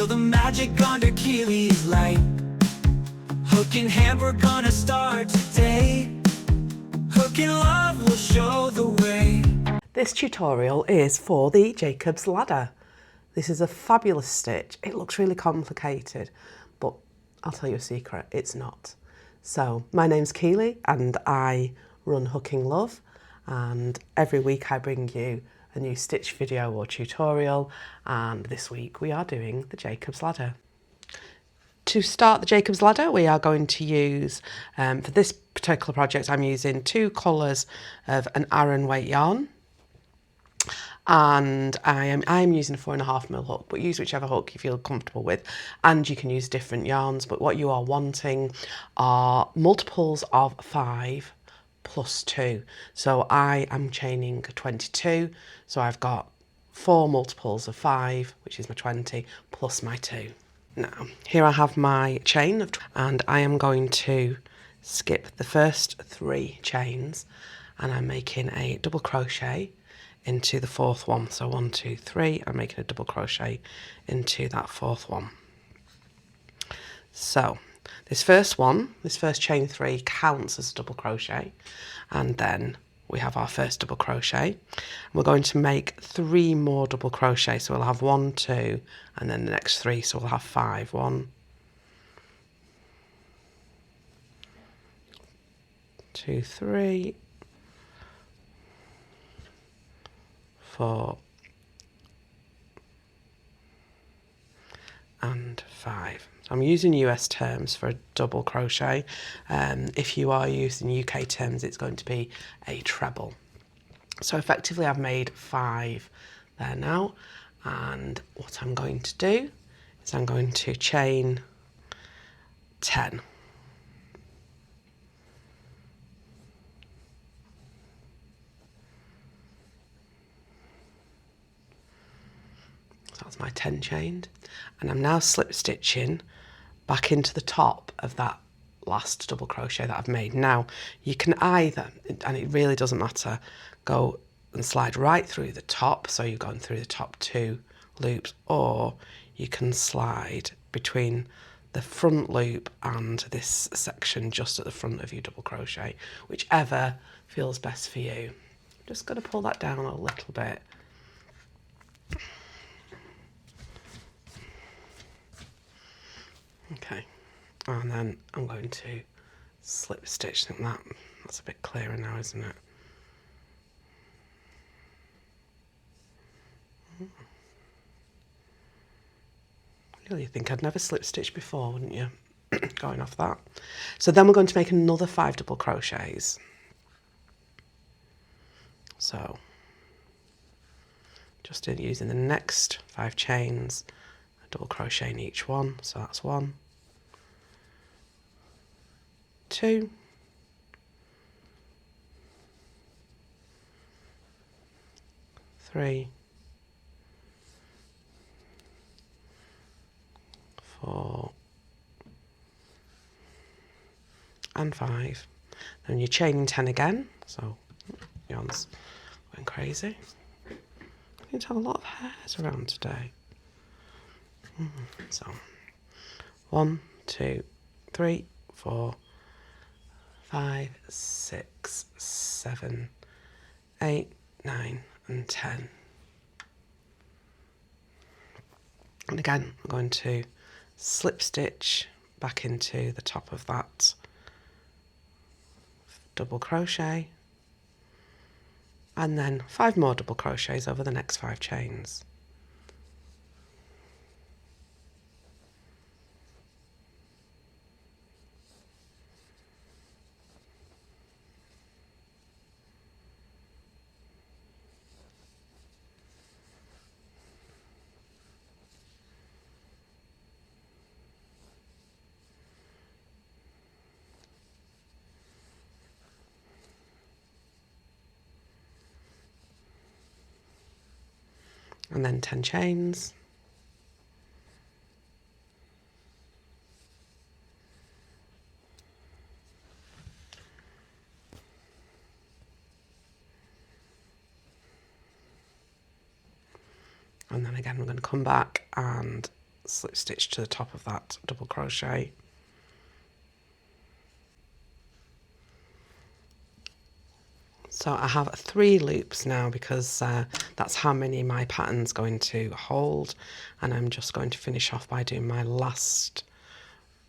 Feel the magic under Keely's light. Hook in hand, we're gonna start today. Hook in love will show the way. This tutorial is for the Jacob's ladder. This is a fabulous stitch. It looks really complicated, but I'll tell you a secret, it's not. So my name's Keely and I run Hooking Love, and every week I bring you a new stitch video or tutorial, and this week we are doing the Jacob's ladder. To start the Jacob's ladder, we are going to use, for this particular project, I'm using 2 colours of an Aran weight yarn. And I am using a 4.5mm hook, but use whichever hook you feel comfortable with, and you can use different yarns, but what you are wanting are multiples of 5 plus 2. So I am chaining 22, so I've got 4 multiples of 5, which is my 20, plus my 2. Now, here I have my chain, and I am going to skip the first 3 chains, and I'm making a double crochet into the 4th one. So 1, 2, 3, I'm making a double crochet into that 4th one. So this first chain 3 counts as a double crochet, and then we have our first double crochet. We're going to make 3 more double crochet, so we'll have 1, 2, and then the next 3, so we'll have 5. 1, 2, 3, 4 and 5. So I'm using US terms for a double crochet. If you are using UK terms, it's going to be a treble. So effectively I've made 5 there now, and what I'm going to do is I'm going to chain 10. That's my 10 chained, and I'm now slip stitching back into the top of that last double crochet that I've made. Now you can either, and it really doesn't matter, go and slide right through the top, so you've gone through the top 2 loops, or you can slide between the front loop and this section just at the front of your double crochet, whichever feels best for you. I'm just going to pull that down a little bit. Okay, and then I'm going to slip stitch. I think that's a bit clearer now, isn't it? Really, you think I'd never slip stitch before, wouldn't you? Going off that. So then we're going to make another 5 double crochets. So just using the next 5 chains, a double crochet in each one. So that's 1, 2, 3, 4 and 5. Then you're chaining 10 again, so yarn's going crazy. I seem to have a lot of hairs around today. So 1, 2, 3, 4, 5, 6, 7, 8, 9 and 10. And again, I'm going to slip stitch back into the top of that double crochet, and then 5 more double crochets over the next 5 chains. And then 10 chains. And then again, we're going to come back and slip stitch to the top of that double crochet. So I have 3 loops now because that's how many my pattern's going to hold, and I'm just going to finish off by doing my last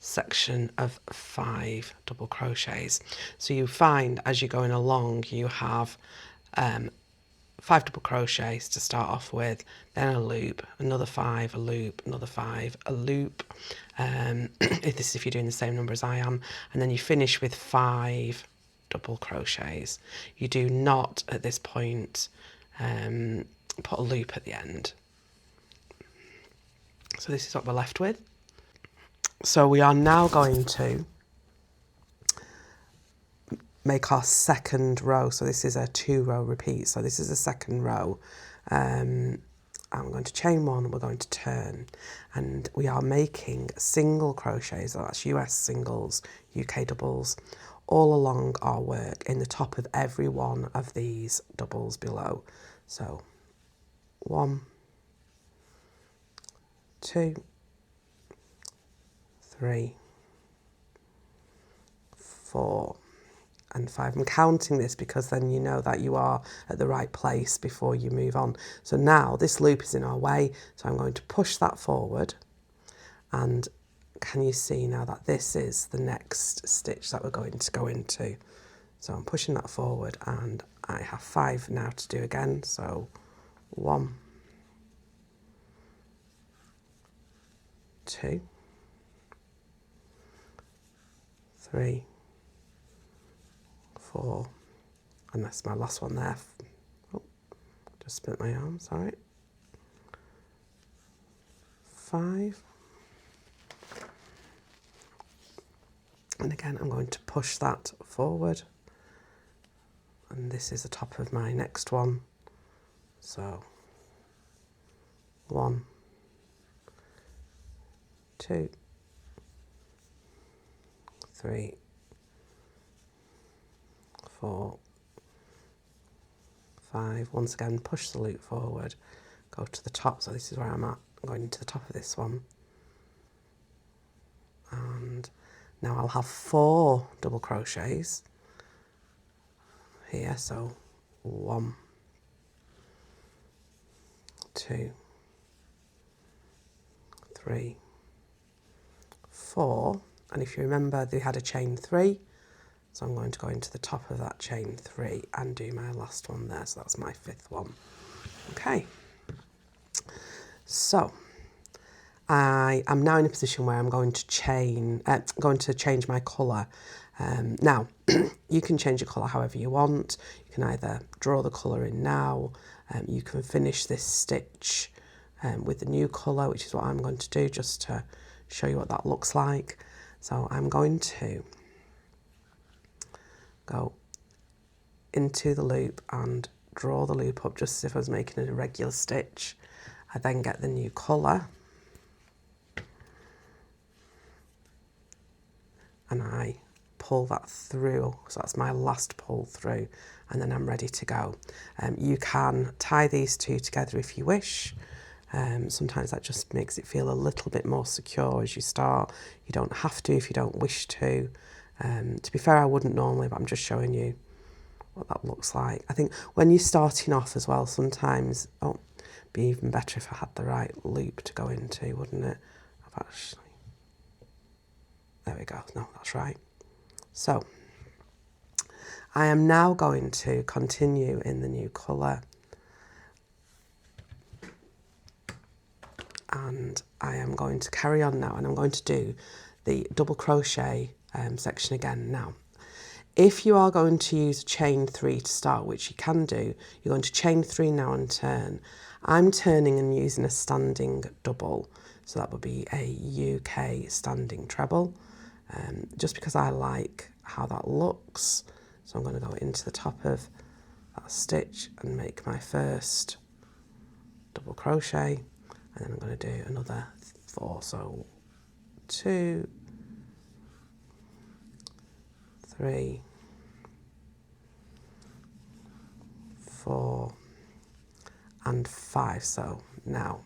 section of 5 double crochets. So you find as you're going along you have 5 double crochets to start off with, then a loop, another 5, a loop, another 5, a loop, if you're doing the same number as I am, and then you finish with 5 double crochets. You do not at this point put a loop at the end. So this is what we're left with. So we are now going to make our second row. So this is a 2-row repeat. So this is the second row. I'm going to chain 1 and we're going to turn, and we are making single crochets, so that's US singles, UK doubles, all along our work in the top of every one of these doubles below. So 1, 2, 3, 4 and 5. I'm counting this because then you know that you are at the right place before you move on. So now this loop is in our way, so I'm going to push that forward, and can you see now that this is the next stitch that we're going to go into? So I'm pushing that forward and I have 5 now to do again. So 1, 2, 3, 4, and that's my last one there. Oh, just split my arm, sorry. 5. And again, I'm going to push that forward. And this is the top of my next one. So 1, 2, 3, 4, 5. Once again, push the loop forward, go to the top. So this is where I'm at. I'm going into the top of this one. And now I'll have 4 double crochets here. So 1, 2, 3, 4. And if you remember, they had a chain 3. So I'm going to go into the top of that chain 3 and do my last one there. So that's my 5th one. Okay. So I am now in a position where I'm going to change my colour. Now, you can change your colour however you want. You can either draw the colour in now, you can finish this stitch with the new colour, which is what I'm going to do just to show you what that looks like. So I'm going to go into the loop and draw the loop up just as if I was making an irregular stitch. I then get the new colour and I pull that through, so that's my last pull through, and then I'm ready to go. You can tie these two together if you wish. Sometimes that just makes it feel a little bit more secure as you start. You don't have to if you don't wish to. To be fair, I wouldn't normally, but I'm just showing you what that looks like. I think when you're starting off as well, sometimes, oh, it'd be even better if I had the right loop to go into, wouldn't it? I've actually, there we go, no, that's right. So I am now going to continue in the new colour, and I am going to carry on now, and I'm going to do the double crochet section again now. If you are going to use chain 3 to start, which you can do, you're going to chain 3 now and turn. I'm turning and using a standing double, so that would be a UK standing treble, just because I like how that looks. So I'm going to go into the top of that stitch and make my first double crochet, and then I'm going to do another 4, so 2, 3, 4 and 5. So now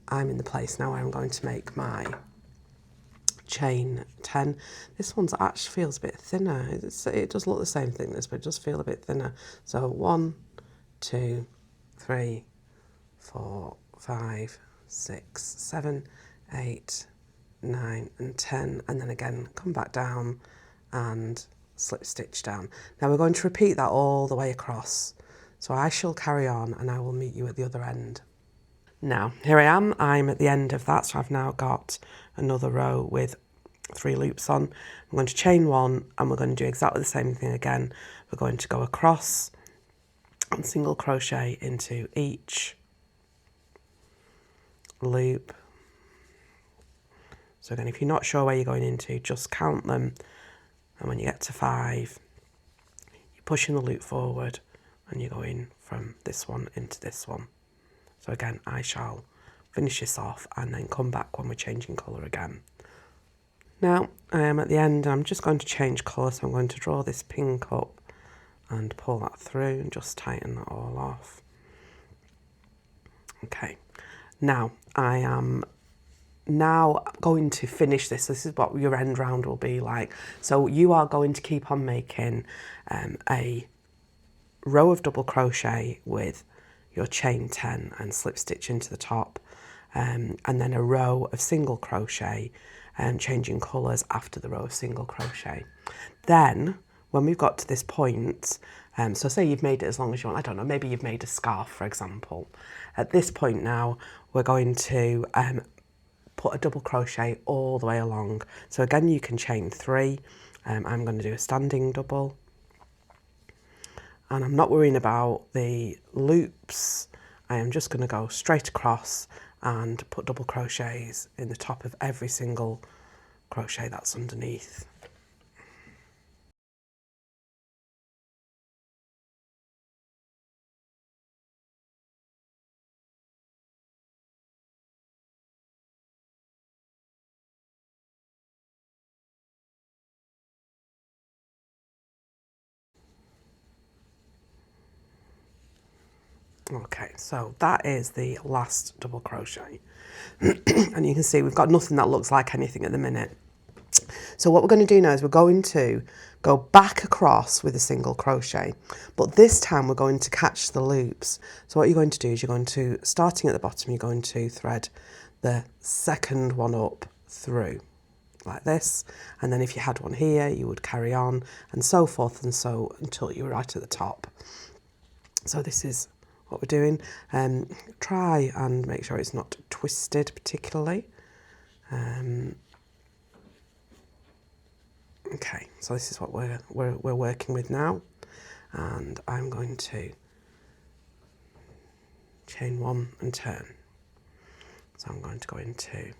I'm in the place now where I'm going to make my chain 10. This one's actually feels a bit thinner. It does look the same thing, this, but it does feel a bit thinner. So 1, 2, 3, 4, 5, 6, 7, 8, 9 and 10, and then again come back down and slip stitch down. Now we're going to repeat that all the way across. So I shall carry on and I will meet you at the other end. Now, here I am, I'm at the end of that, so I've now got another row with 3 loops on. I'm going to chain 1 and we're going to do exactly the same thing again. We're going to go across and single crochet into each loop. So again, if you're not sure where you're going into, just count them, and when you get to 5, you're pushing the loop forward and you're going from this one into this one. So again, I shall finish this off and then come back when we're changing colour again. Now I am at the end and I'm just going to change colour, so I'm going to draw this pink up and pull that through and just tighten that all off. Okay, now I am going to finish this. This is what your end round will be like. So you are going to keep on making a row of double crochet with your chain 10 and slip stitch into the top, and then a row of single crochet and changing colours after the row of single crochet. Then when we've got to this point, so say you've made it as long as you want, I don't know, maybe you've made a scarf, for example. At this point now, we're going to put a double crochet all the way along. So again, you can chain 3. I'm going to do a standing double. And I'm not worrying about the loops. I am just going to go straight across and put double crochets in the top of every single crochet that's underneath. Okay, so that is the last double crochet. And you can see we've got nothing that looks like anything at the minute. So what we're going to do now is we're going to go back across with a single crochet, but this time we're going to catch the loops. So what you're going to do is you're going to, starting at the bottom, you're going to thread the second one up through like this, and then if you had one here you would carry on and so forth and so until you're right at the top. So this is what we're doing. Try and make sure it's not twisted particularly. Okay, so this is what we're working with now, and I'm going to chain 1 and turn. So I'm going to go into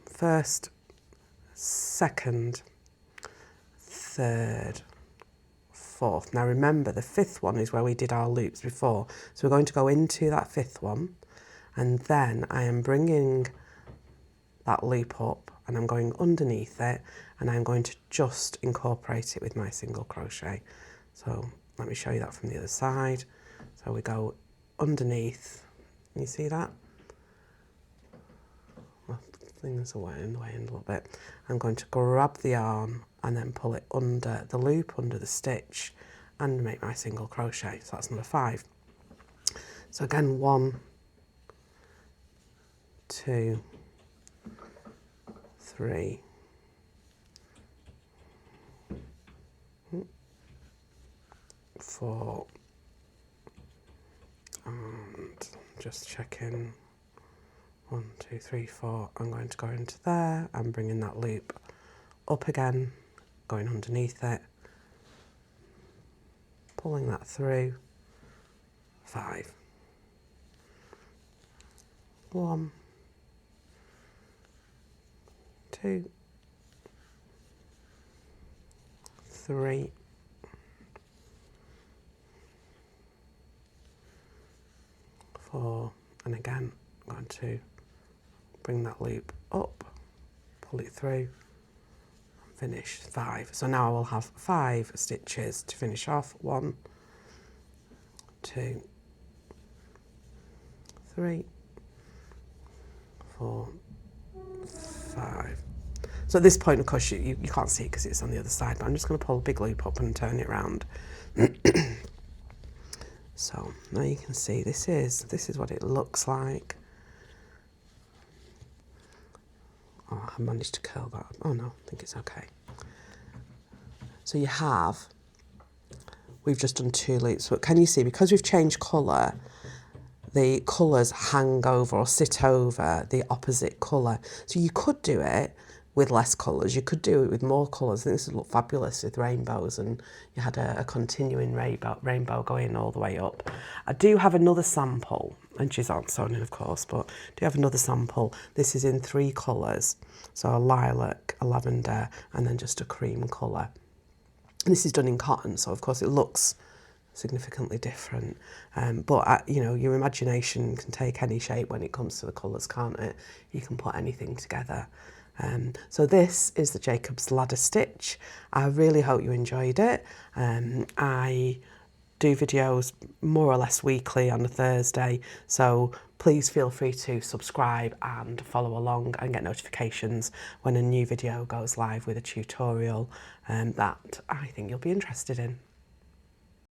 first, second, third, fourth. Now remember, the 5th one is where we did our loops before, so we're going to go into that 5th one, and then I am bringing that loop up and I'm going underneath it, and I'm going to just incorporate it with my single crochet. So let me show you that from the other side. So we go underneath, you see that? Well, things away in the way in a little bit. I'm going to grab the yarn and then pull it under the loop, under the stitch, and make my single crochet. So that's number 5. So again, 1, 2, 3, 4, and just checking, 1, 2, 3, 4. I'm going to go into there and bringing that loop up again, going underneath it, pulling that through, 5, 1, 2, 3, 4, and again I'm going to bring that loop up, pull it through, and finish 5. So now I will have 5 stitches to finish off. 1, 2, 3, 4, 5. So at this point, of course, you can't see it because it's on the other side, but I'm just going to pull a big loop up and turn it around. So now you can see this is what it looks like. Oh, I managed to curl that. Oh no, I think it's okay. So we've just done 2 loops, but can you see, because we've changed colour, the colours hang over or sit over the opposite colour. So you could do it with less colours, you could do it with more colours. I think this would look fabulous with rainbows, and you had a continuing rainbow going all the way up. I do have another sample, and she's aren't sewn in, of course, but I do have another sample. This is in 3 colours, so a lilac, a lavender, and then just a cream colour. And this is done in cotton, so of course it looks significantly different, but you know, your imagination can take any shape when it comes to the colours, can't it? You can put anything together. So this is the Jacob's Ladder stitch. I really hope you enjoyed it. I do videos more or less weekly on a Thursday, so please feel free to subscribe and follow along and get notifications when a new video goes live with a tutorial that I think you'll be interested in.